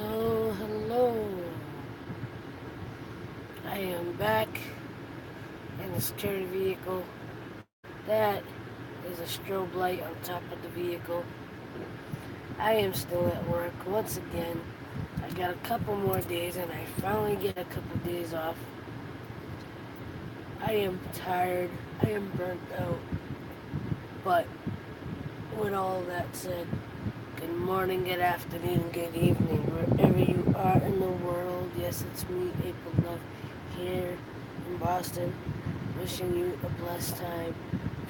Oh, hello. I am back in the security vehicle. That is a strobe light on top of the vehicle. I am still at work once again. I got a couple more days and I finally get a couple days off. I am tired. I am burnt out. But with all that said, good morning, good afternoon, good evening, wherever you are in the world. Yes, it's me, April Love, here in Boston, wishing you a blessed time.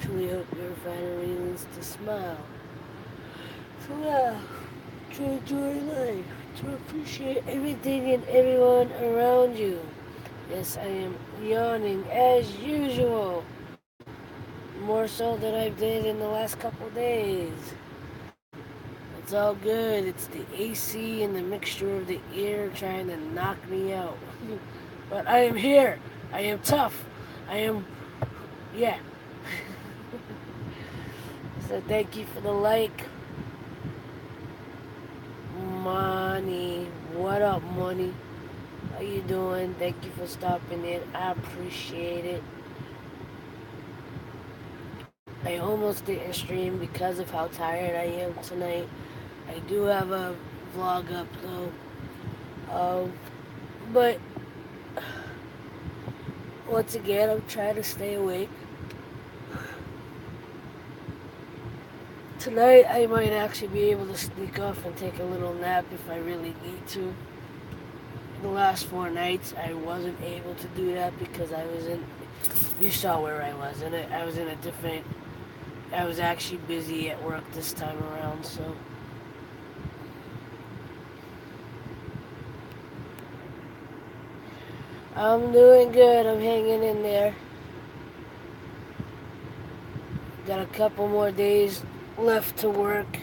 Truly hope you're finding reasons to smile, to laugh, to enjoy life, to appreciate everything and everyone around you. Yes, I am yawning as usual, more so than I did in the last couple days. It's all good. It's the AC and the mixture of the air trying to knock me out. But I am here. I am tough. I am, yeah. So thank you for the like. Money. What up, money? How you doing? Thank you for stopping in. I appreciate it. I almost didn't stream because of how tired I am tonight. I do have a vlog up though. But once again, I'm trying to stay awake. Tonight, I might actually be able to sneak off and take a little nap if I really need to. The last 4 nights, I wasn't able to do that because I was in. You saw where I was in it. I was in a different. I was actually busy at work this time around, so. I'm doing good. I'm hanging in there. Got a couple more days left to work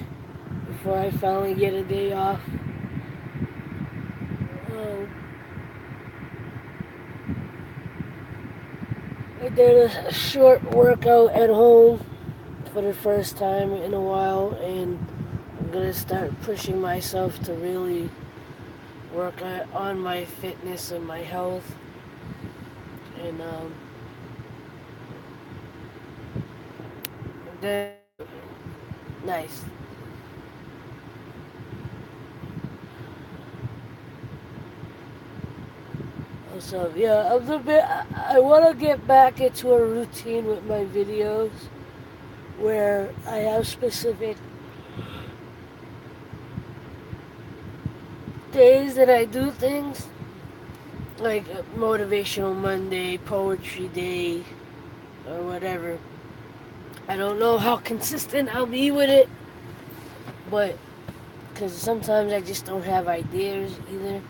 before I finally get a day off. Um, I did a short workout at home for the first time in a while, and I'm gonna start pushing myself to really work on my fitness and my health. And then nice. So yeah, I'm a bit. I want to get back into a routine with my videos where I have specific days that I do things like motivational Monday, poetry day, or whatever. I don't know how consistent I'll be with it, but because sometimes I just don't have ideas either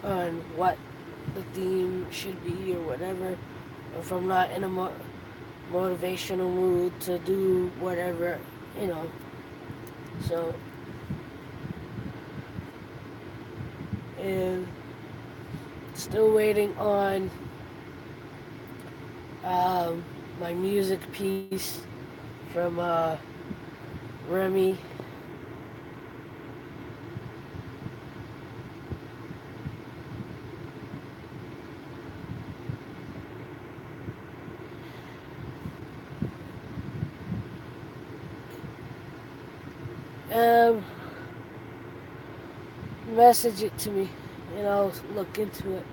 on what the theme should be or whatever. If I'm not in a motivational mood to do whatever, you know. So, and still waiting on my music piece from Remy. Um, Message it to me and I'll look into it.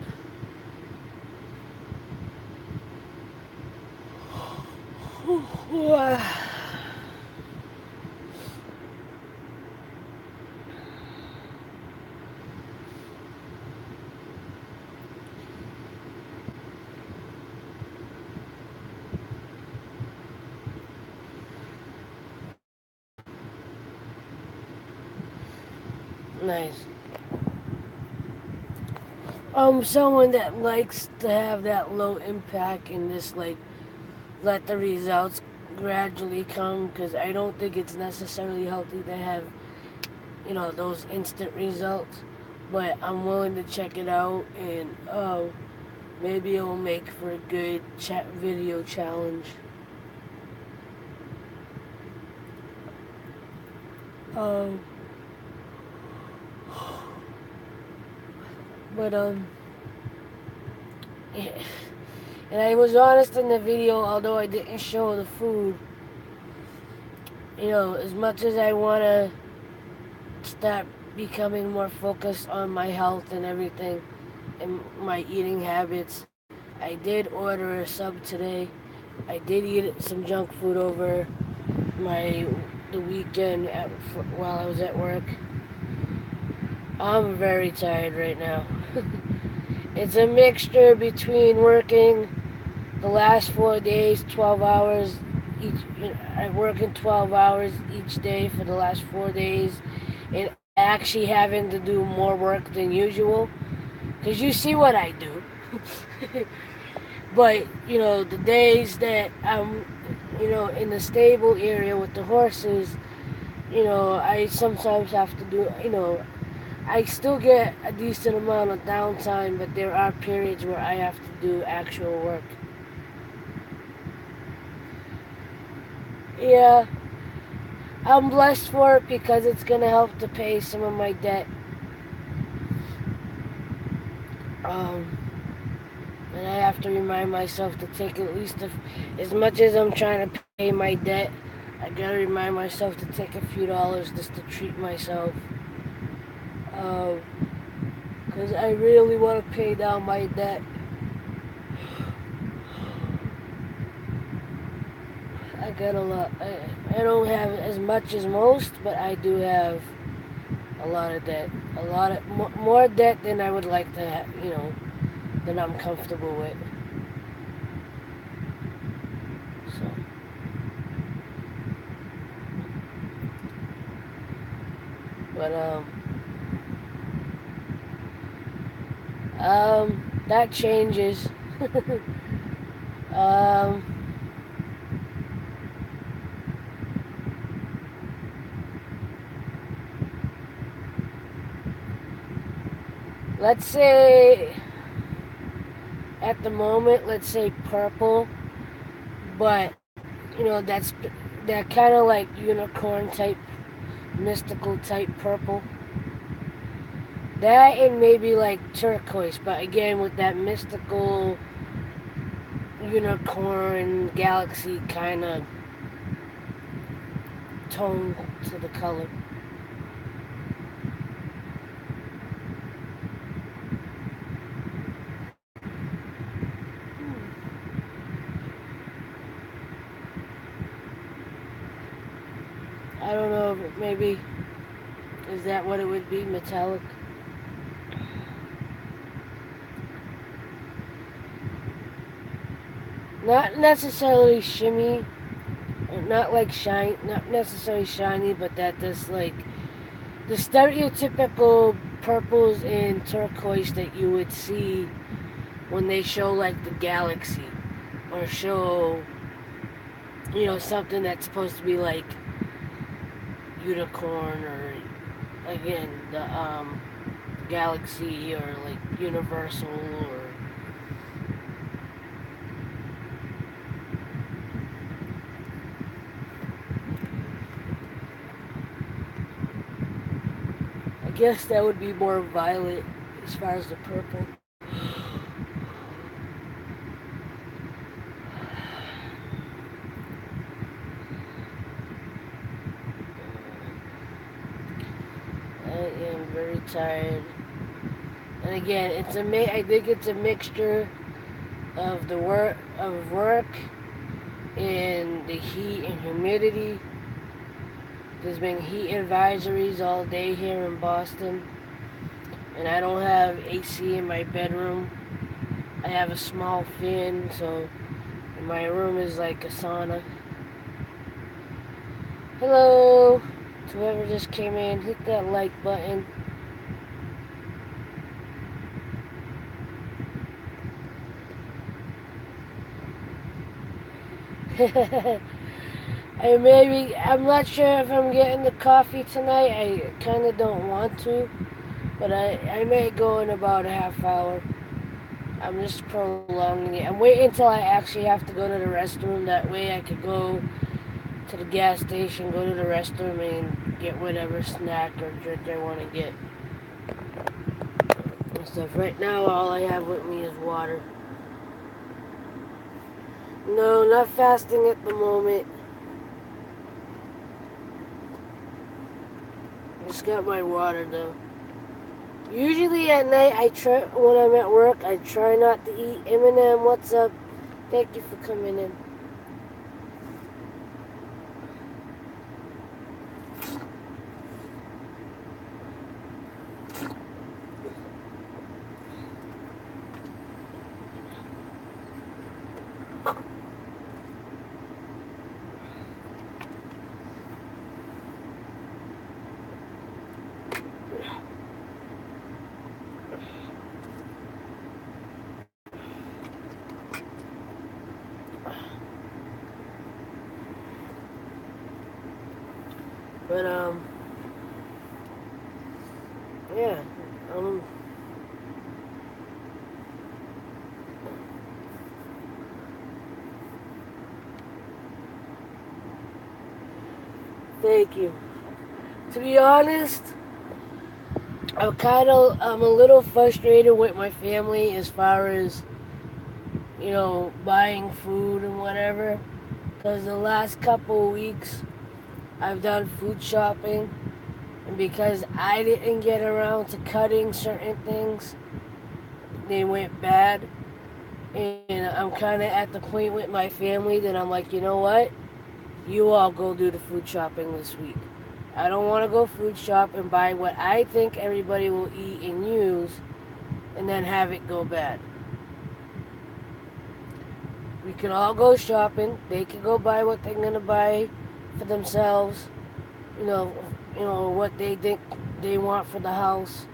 Nice. Someone that likes to have that low impact and just like let the results gradually come because I don't think it's necessarily healthy to have, those instant results. But I'm willing to check it out and maybe it'll make for a good chat video challenge. Um, But and I was honest in the video, although I didn't show the food. You know, as much as I want to start becoming more focused on my health and everything and my eating habits, I did order a sub today. I did eat some junk food over the weekend while I was at work. I'm very tired right now. It's a mixture between working the last 4 days, 12 hours each. I'm working 12 hours each day for the last 4 days, and actually having to do more work than usual. Because you see what I do. But, the days that I'm, in the stable area with the horses, I sometimes have to do, I still get a decent amount of downtime, but there are periods where I have to do actual work. Yeah, I'm blessed for it because it's going to help to pay some of my debt. And I have to remind myself to take at least, as much as I'm trying to pay my debt, I gotta remind myself to take a few dollars just to treat myself. Because I really want to pay down my debt. I got a lot. I don't have as much as most, but I do have a lot of debt. A lot of more debt than I would like to have, than I'm comfortable with. So. But that changes. um, let's say at the moment, let's say purple, but that kind of like unicorn type, mystical type purple. That and maybe like turquoise, but again with that mystical unicorn galaxy kind of tone to the color. I don't know, maybe, is that what it would be, metallic? Not necessarily shimmy, not like shine, not necessarily shiny, but that this like the stereotypical purples and turquoise that you would see when they show like the galaxy or show something that's supposed to be like unicorn or again the galaxy or like universal or I guess that would be more violet as far as the purple. I am very tired. And again, I think it's a mixture of the work and the heat and humidity. There's been heat advisories all day here in Boston, and I don't have AC in my bedroom. I have a small fan, so my room is like a sauna. Hello, to whoever just came in, hit that like button. I'm not sure if I'm getting the coffee tonight. I kind of don't want to, but I may go in about a half hour. I'm just prolonging it. I'm waiting until I actually have to go to the restroom. That way I could go to the gas station, go to the restroom, and get whatever snack or drink I want to get. stuff. Right now, all I have with me is water. No, not fasting at the moment. Just got my water though. Usually at night, when I'm at work, I try not to eat. Eminem, what's up? Thank you for coming in. But yeah, thank you. To be honest, I'm a little frustrated with my family as far as, buying food and whatever. Because the last couple of weeks, I've done food shopping. And because I didn't get around to cutting certain things, they went bad. And I'm kind of at the point with my family that I'm like, you know what? You all go do the food shopping this week. I don't want to go food shop and buy what I think everybody will eat and use and then have it go bad. We can all go shopping. They can go buy what they're going to buy for themselves. What they think they want for the house.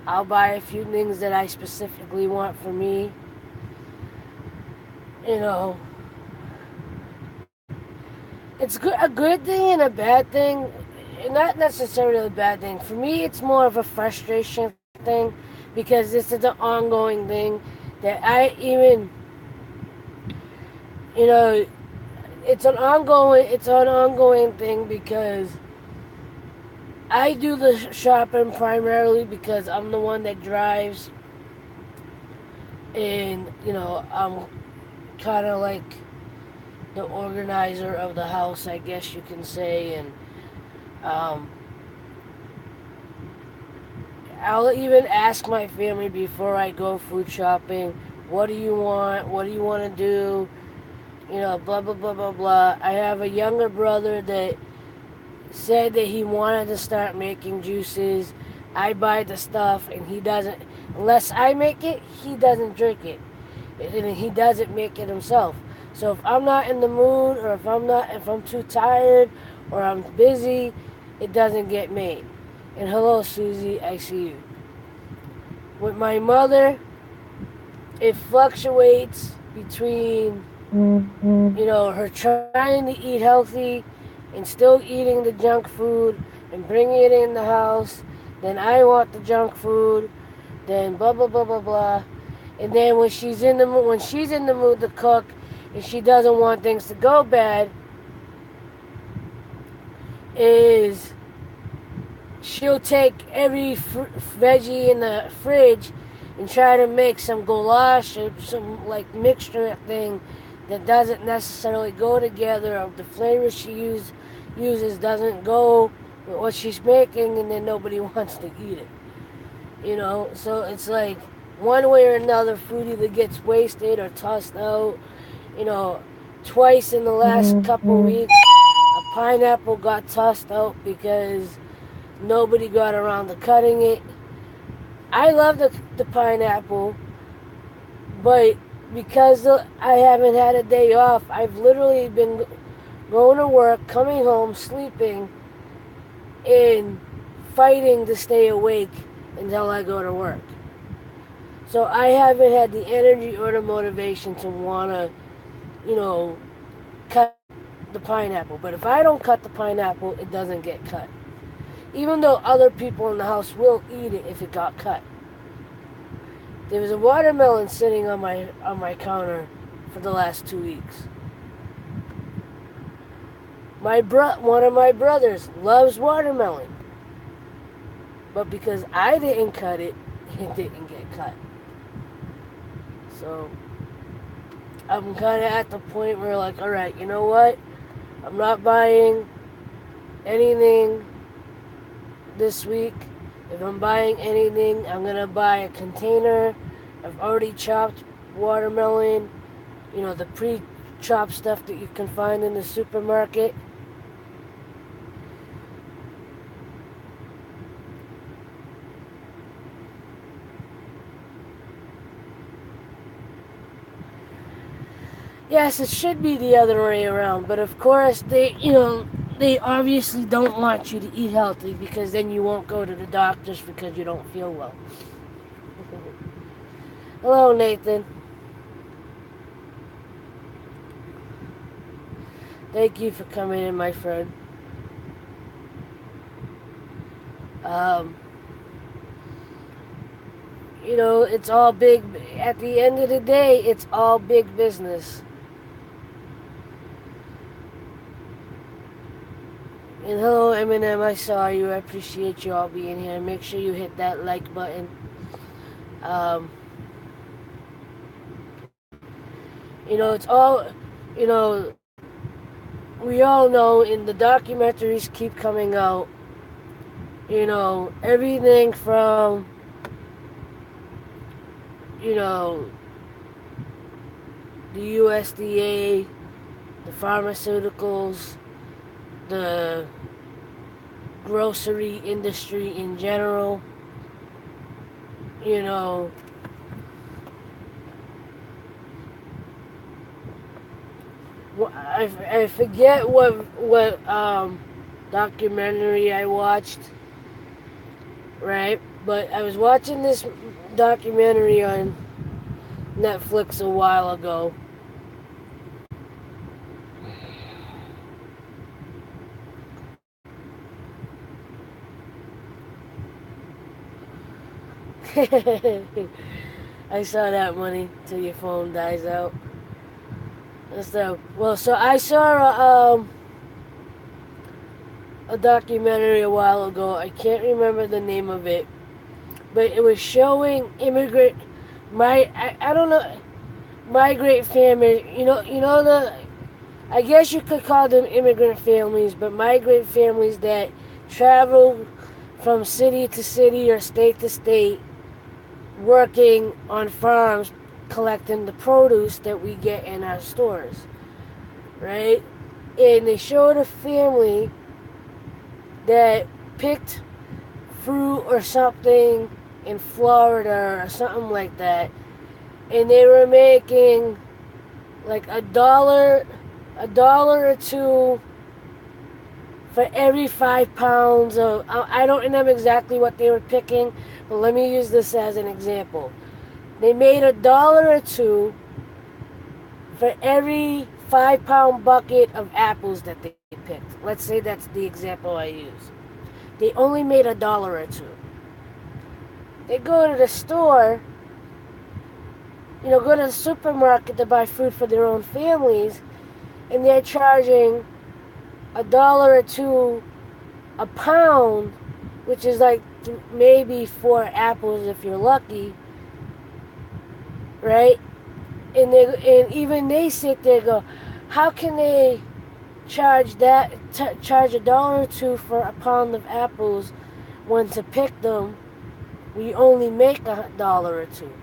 I'll buy a few things that I specifically want for me. It's a good thing and a bad thing. Not necessarily a bad thing. For me, it's more of a frustration thing because this is an ongoing thing that it's an ongoing thing because I do the shopping primarily because I'm the one that drives, and I'm kind of like the organizer of the house, I guess you can say, and I'll even ask my family before I go food shopping, what do you want? What do you want to do? Blah, blah, blah, blah, blah. I have a younger brother that said that he wanted to start making juices. I buy the stuff and he doesn't, unless I make it, he doesn't drink it. And he doesn't make it himself. So if I'm not in the mood or if I'm too tired or I'm busy, it doesn't get made. And hello, Susie, I see you. With my mother, it fluctuates between, her trying to eat healthy and still eating the junk food and bringing it in the house. Then I want the junk food. Then blah, blah, blah, blah, blah. And then when she's in the mood to cook and she doesn't want things to go bad, is she'll take every veggie in the fridge and try to make some goulash or some like mixture thing that doesn't necessarily go together, or the flavor she uses doesn't go with what she's making, and then nobody wants to eat it. So it's like one way or another food either gets wasted or tossed out. Twice in the last couple weeks, a pineapple got tossed out because nobody got around to cutting it. I love the pineapple, but because I haven't had a day off, I've literally been going to work, coming home, sleeping, and fighting to stay awake until I go to work. So I haven't had the energy or the motivation to want to, cut the pineapple. But if I don't cut the pineapple, it doesn't get cut. Even though other people in the house will eat it if it got cut. There was a watermelon sitting on my counter for the last 2 weeks. One of my brothers loves watermelon. But because I didn't cut it, it didn't get cut. So I'm kind of at the point where, like, all right, you know what? I'm not buying anything this week. If I'm buying anything, I'm gonna buy a container. I've already chopped watermelon, the pre-chopped stuff that you can find in the supermarket. Yes, it should be the other way around, but of course they obviously don't want you to eat healthy because then you won't go to the doctors because you don't feel well. Hello, Nathan. Thank you for coming in, my friend. It's all big. At the end of the day, it's all big business. And hello, Eminem, I saw you. I appreciate you all being here. Make sure you hit that like button. It's all, you know, we all know, and the documentaries keep coming out, everything from, the USDA, the pharmaceuticals, the grocery industry in general, I forget what documentary I watched, right? But I was watching this documentary on Netflix a while ago. I saw that, money till your phone dies out. So I saw a documentary a while ago. I can't remember the name of it, but it was showing I don't know, migrant families. I guess you could call them immigrant families, but migrant families that travel from city to city or state to state, working on farms, collecting the produce that we get in our stores, right? And they showed a family that picked fruit or something in Florida or something like that, and they were making like a dollar or two for every 5 pounds of, I don't remember exactly what they were picking, but let me use this as an example. They made a dollar or two for every 5-pound bucket of apples that they picked. Let's say that's the example I use. They only made a dollar or two. They go to the store, go to the supermarket to buy food for their own families, and they're charging a dollar or two a pound, which is like maybe 4 apples if you're lucky, right? And even they sit there and go, how can they charge a dollar or two for a pound of apples when to pick them we only make a dollar or two?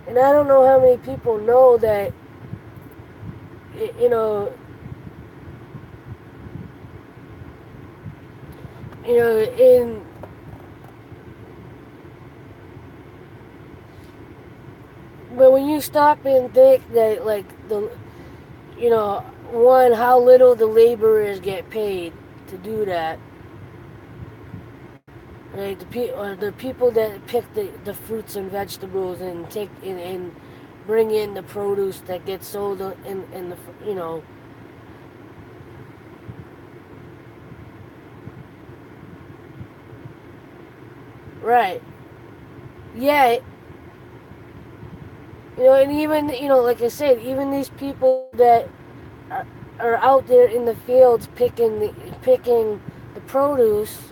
And I don't know how many people know that, in but when you stop and think that, like, one, how little the laborers get paid to do that, right? The people that pick the fruits and vegetables and take and bring in the produce that gets sold in the right. Yeah. And even, like I said, even these people that are out there in the fields picking the produce,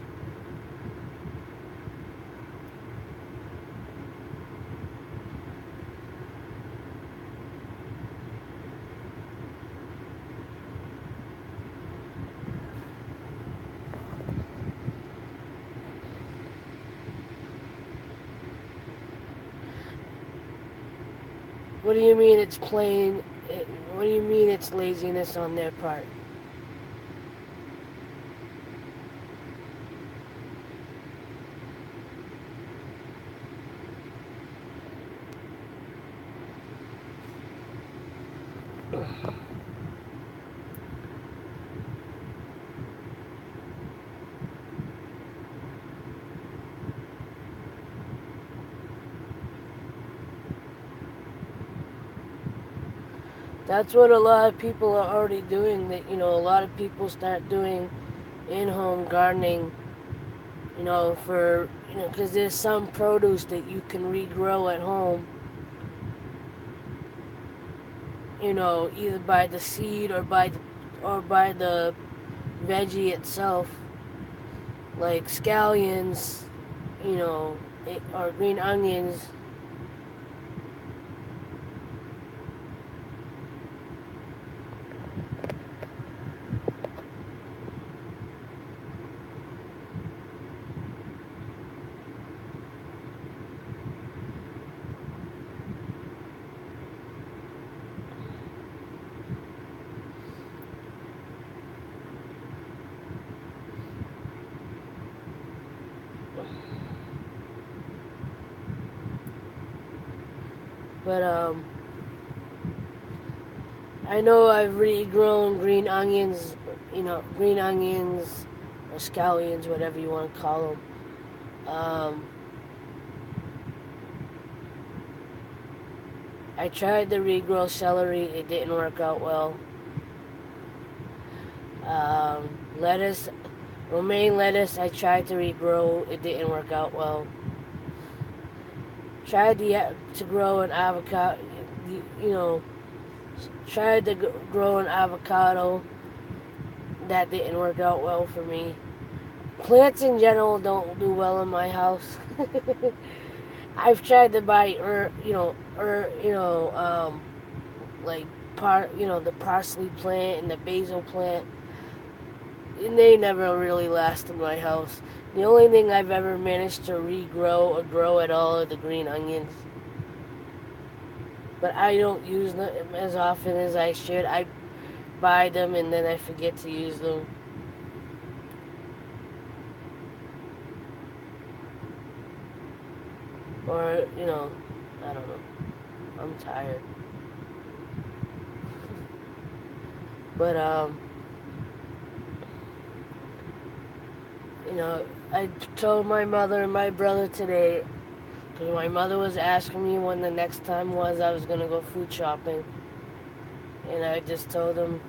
What do you mean it's plain? What do you mean it's laziness on their part? That's what a lot of people are already doing. That a lot of people start doing in-home gardening. Because there's some produce that you can regrow at home. Either by the seed or by the veggie itself, like scallions, or green onions. But I know I've regrown green onions or scallions, whatever you want to call them. I tried to regrow celery. It didn't work out well. Lettuce, romaine lettuce, I tried to regrow. It didn't work out well. Tried to grow an avocado. You know, Tried to grow an avocado. That didn't work out well for me. Plants in general don't do well in my house. I've tried to buy like the parsley plant and the basil plant, and they never really last in my house. The only thing I've ever managed to regrow or grow at all are the green onions. But I don't use them as often as I should. I buy them and then I forget to use them. Or, I don't know. I'm tired. But, I told my mother and my brother today, because my mother was asking me when the next time was I was going to go food shopping. And I just told them,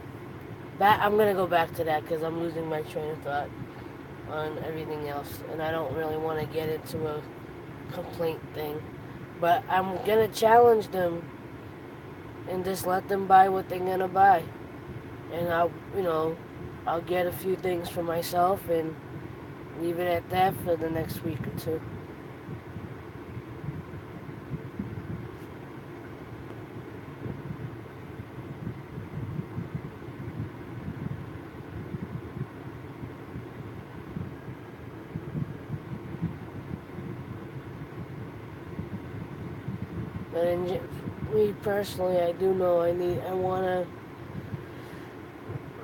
I'm going to go back to that because I'm losing my train of thought on everything else. And I don't really want to get into a complaint thing. But I'm going to challenge them and just let them buy what they're going to buy. And I'll get a few things for myself and leave it at that for the next week or two. But me personally, I do know I want to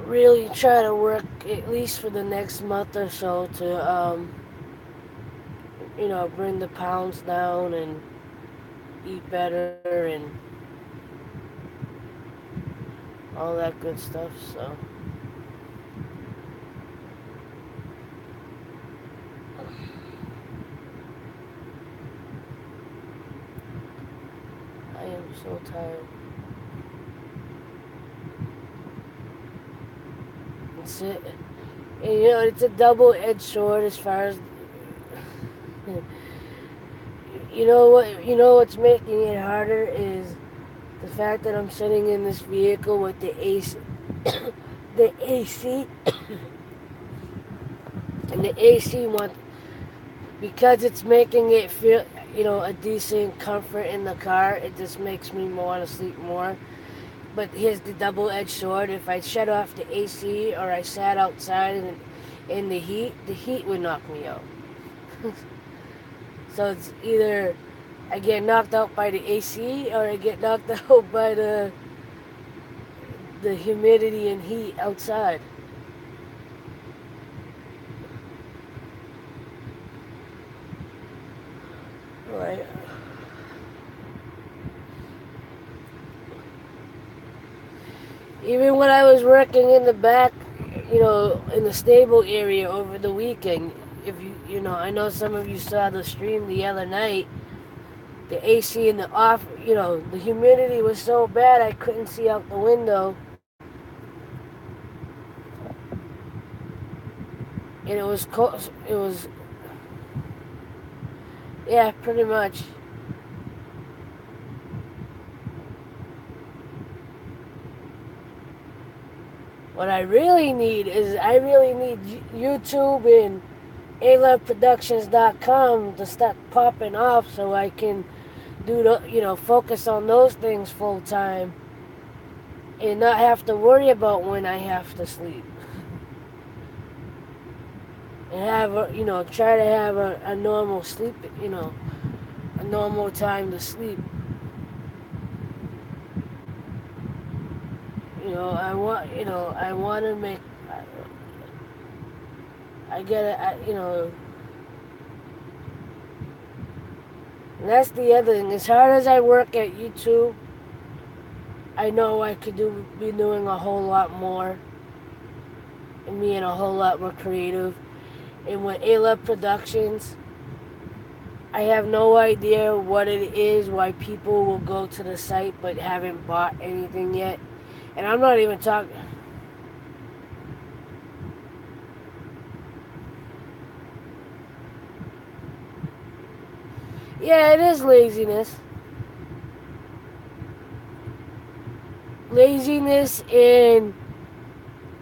really try to work at least for the next month or so to, bring the pounds down and eat better and all that good stuff, so. I am so tired. It's a double-edged sword as far as what's making it harder is the fact that I'm sitting in this vehicle with the AC, the AC, and the AC because it's making it feel a decent comfort in the car. It just makes me want to sleep more. But here's the double-edged sword. If I shut off the AC or I sat outside in the heat would knock me out. So it's either I get knocked out by the AC, or I get knocked out by the humidity and heat outside. Right. Even when I was working in the back, in the stable area over the weekend, if I know some of you saw the stream the other night. The AC in the off, the humidity was so bad I couldn't see out the window, and it was cold. It was, yeah, pretty much. What I really need YouTube and aloveproductions.com to start popping off so I can focus on those things full time and not have to worry about when I have to sleep. And try to have a normal sleep, a normal time to sleep. I want to make, I get it, and that's the other thing. As hard as I work at YouTube, I know I could be doing a whole lot more and being a whole lot more creative. And with A-Love Productions, I have no idea what it is, why people will go to the site but haven't bought anything yet. And I'm not even talking. Yeah, it is laziness. Laziness in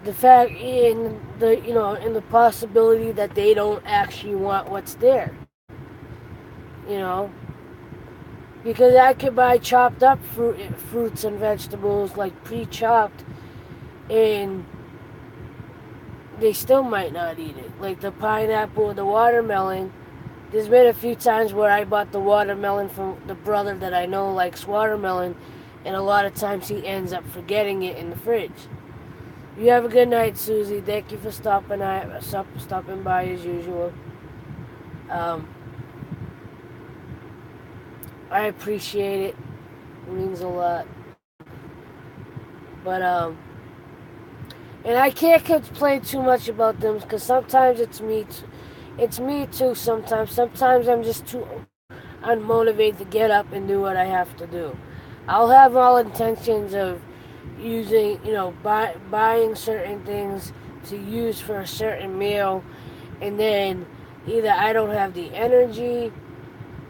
the fact, in the possibility that they don't actually want what's there. You know, because I could buy chopped up fruits and vegetables, like pre-chopped, and they still might not eat it. Like the pineapple or the watermelon. There's been a few times where I bought the watermelon from the brother that I know likes watermelon, and a lot of times he ends up forgetting it in the fridge. You have a good night, Susie. Thank you for stopping by as usual. Um, I appreciate it. It means a lot. But and I can't complain too much about them because sometimes it's me. It's me too. Sometimes I'm just too unmotivated to get up and do what I have to do. I'll have all intentions of using, buying certain things to use for a certain meal, and then either I don't have the energy,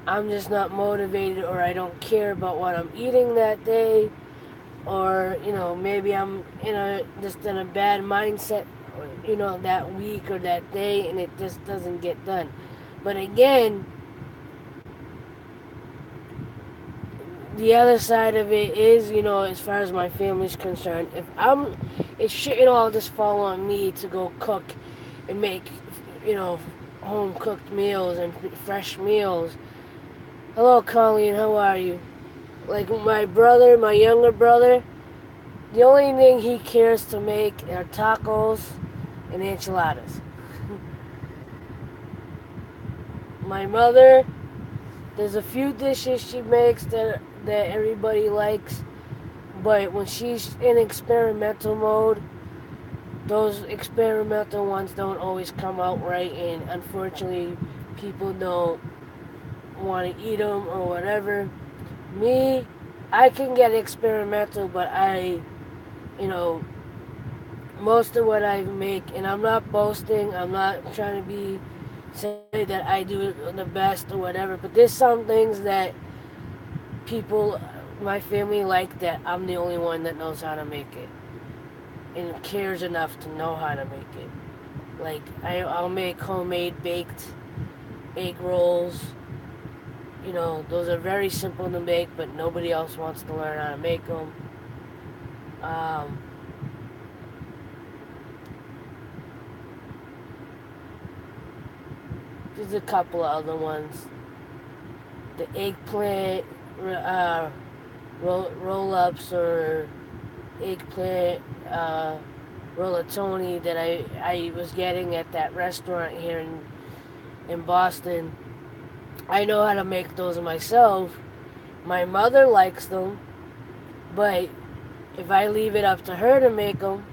I'm just not motivated, or I don't care about what I'm eating that day, or maybe I'm just in a bad mindset, that week or that day, and it just doesn't get done. But again, the other side of it is, as far as my family's concerned, it shouldn't all just fall on me to go cook and make, home cooked meals and fresh meals. Hello, Colleen, how are you? Like my younger brother, the only thing he cares to make are tacos and enchiladas. My mother, there's a few dishes she makes that everybody likes, but when she's in experimental mode, those experimental ones don't always come out right, and unfortunately, people don't want to eat them or whatever. Me, I can get experimental, but you know, most of what I make, and I'm not boasting, I'm not trying to say that I do the best or whatever, but there's some things that people, my family like that I'm the only one that knows how to make it and cares enough to know how to make it. Like, I'll make homemade baked egg rolls. Those are very simple to make, but nobody else wants to learn how to make them. Um, there's a couple of other ones. the eggplant roll-ups or eggplant rollatoni that I was getting at that restaurant here in Boston. I know how to make those myself. My mother likes them, but if I leave it up to her to make them,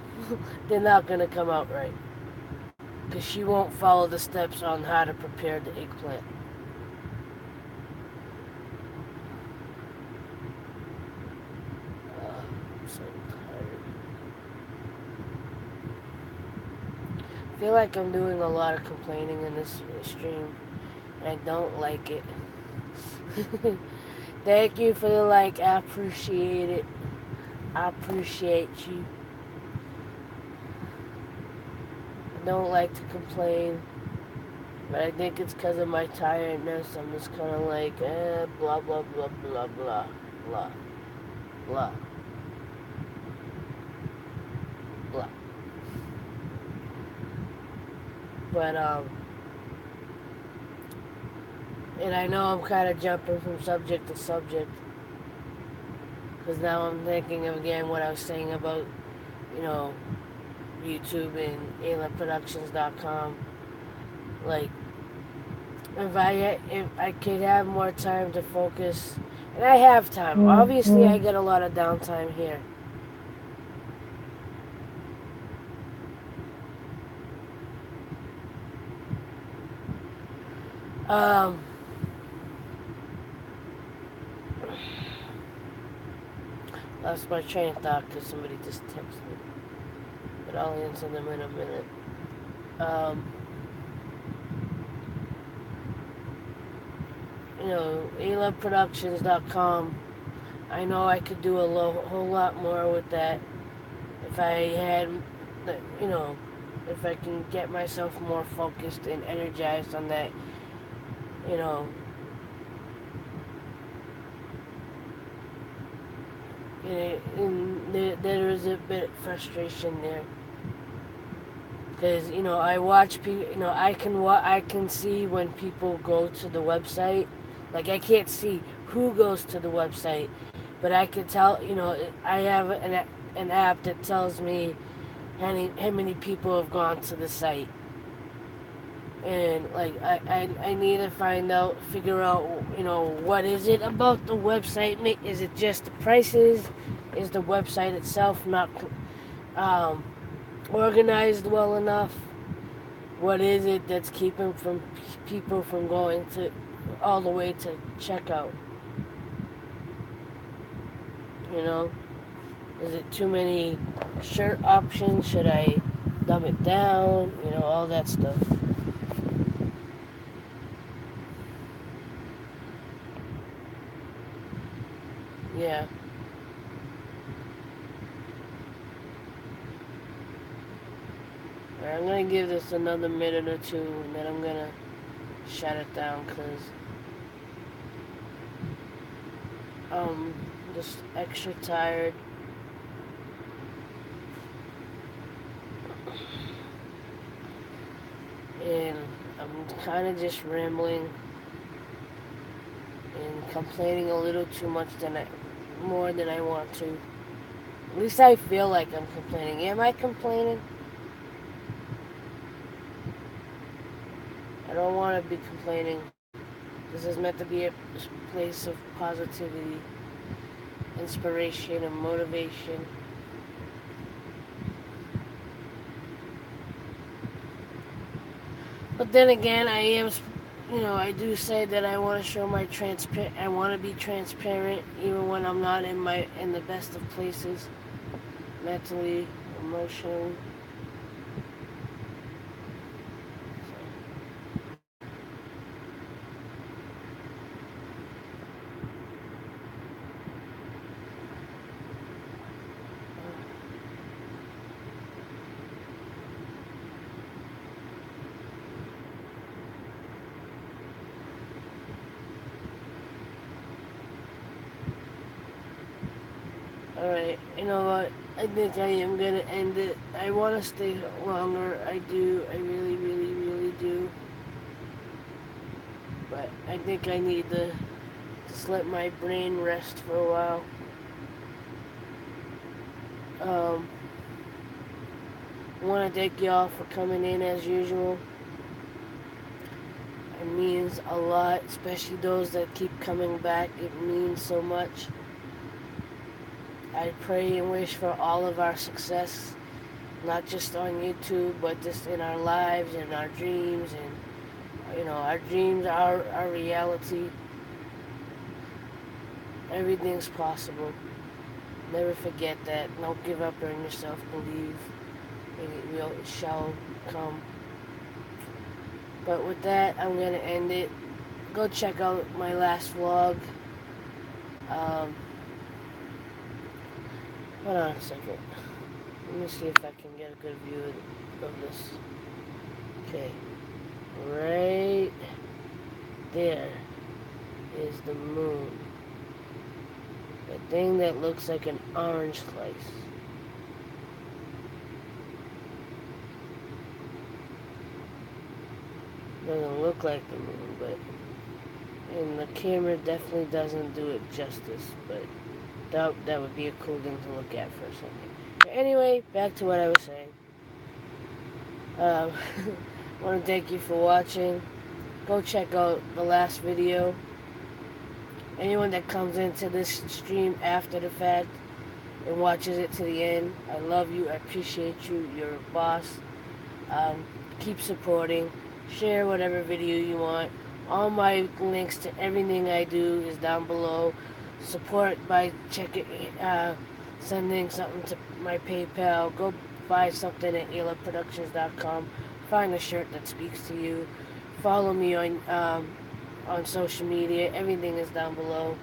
they're not going to come out right. Because she won't follow the steps on how to prepare the eggplant. I'm so tired. I feel like I'm doing a lot of complaining in this stream, and I don't like it. Thank you for the like. I appreciate it. I appreciate you. I don't like to complain, but I think it's because of my tiredness. I'm just kind of like, blah, blah, blah, blah, blah, blah, blah, blah. But, and I know I'm kind of jumping from subject to subject, because now I'm thinking of again what I was saying about, you know, YouTube and aloveproductions.com. Like, if I could have more time to focus, and I have time. Obviously, I get a lot of downtime here. Lost my train of thought because somebody just texted me, but I'll answer them in a minute. You know, aloveproductions.com. I know I could do a whole lot more with that if I had, you know, if I can get myself more focused and energized on that, you know. And there is a bit of frustration there. Because, you know, I watch people, you know, I can see when people go to the website. Like, I can't see who goes to the website, but I can tell, you know, I have an app that tells me how many people have gone to the site. And, like, I need to figure out, you know, what is it about the website? Is it just the prices? Is the website itself not organized well enough? What is it that's keeping people from going to all the way to checkout? You know, is it too many shirt options? Should I dumb it down? You know, all that stuff. Yeah. I'm gonna give this another minute or two, and then I'm gonna shut it down because I'm just extra tired. And I'm kind of just rambling and complaining a little too much more than I want to. At least I feel like I'm complaining. Am I complaining? I don't want to be complaining. This is meant to be a place of positivity, inspiration, and motivation. But then again, I do say that I want to show I want to be transparent, even when I'm not in the best of places, mentally, emotionally. Alright, you know what? I think I am gonna end it. I want to stay longer. I do. I really, really, really do. But I think I need to Just let my brain rest for a while. I want to thank y'all for coming in as usual. It means a lot, especially those that keep coming back. It means so much. I pray and wish for all of our success, not just on YouTube, but just in our lives and our dreams. And, our dreams are our reality. Everything's possible. Never forget that. Don't give up on yourself. Believe, and it shall come. But with that, I'm going to end it. Go check out my last vlog. Hold on a second. Let me see if I can get a good view of this. Okay. Right there is the moon. The thing that looks like an orange slice. Doesn't look like the moon, but and the camera definitely doesn't do it justice, but that would be a cool thing to look at for a second. Anyway, back to what I was saying. I want to thank you for watching. Go check out the last video. Anyone that comes into this stream after the fact and watches it to the end, I love you. I appreciate you. You're a boss. Keep supporting. Share whatever video you want. All my links to everything I do is down below. Support by sending something to my PayPal. Go buy something at aloveproductions.com. Find a shirt that speaks to you. Follow me on social media. Everything is down below.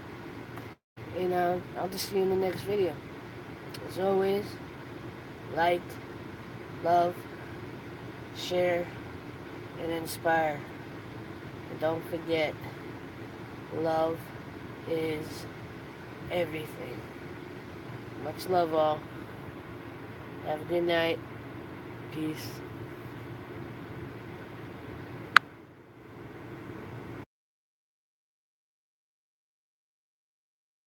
And I'll just see you in the next video. As always, like, love, share, and inspire. And don't forget, love is everything. Much love all. Have a good night. Peace.